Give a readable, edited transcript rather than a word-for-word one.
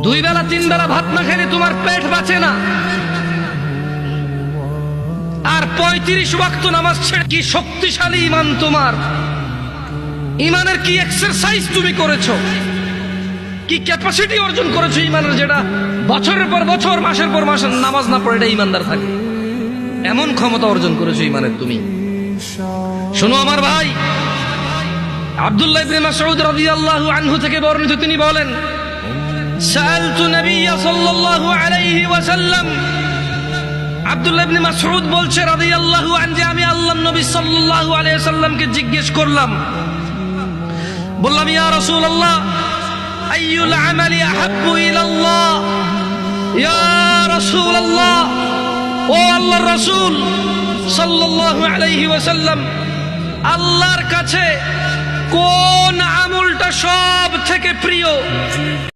দুই বেলা তিন বেলা ভাত না খেলে তোমার পেট বাঁচে না, আর 35 ওয়াক্ত নামাজ ছেড়ে কি শক্তিশালী ঈমান তোমার! ঈমানের কি এক্সারসাইজ তুমি করেছো, কি ক্যাপাসিটি অর্জন করেছো ঈমানের, যেটা বছরের পর বছর মাসের পর মাস নামাজ না পড়ে এটা ঈমানদার থাকে, এমন ক্ষমতা অর্জন করেছো ঈমানের তুমি। শোনো আমার ভাই, আব্দুল্লাহ ইবনে মাসউদ রাদিয়াল্লাহু আনহু থেকে বর্ণিত, তিনি বলেন, সাআলতু নবিয়্য সাল্লাল্লাহু আলাইহি ওয়াসাল্লাম, আব্দুল্লাহ ইবনে মাসউদ বলছে রাদিয়াল্লাহু আনহু, যে আমি আল্লাহর নবী সাল্লাল্লাহু আলাইহি ওয়াসাল্লামকে জিজ্ঞেস করলাম, বললাম, ইয়া রাসূলুল্লাহ, আইয়ুল আমালি আহাব্বু ইলাল্লাহ, ইয়া রাসূলুল্লাহ, ও আল্লাহর রাসূল সাল্লাল্লাহু আলাইহি ওয়াসাল্লাম, আল্লাহর কাছে কোন আমলটা সব থেকে প্রিয়?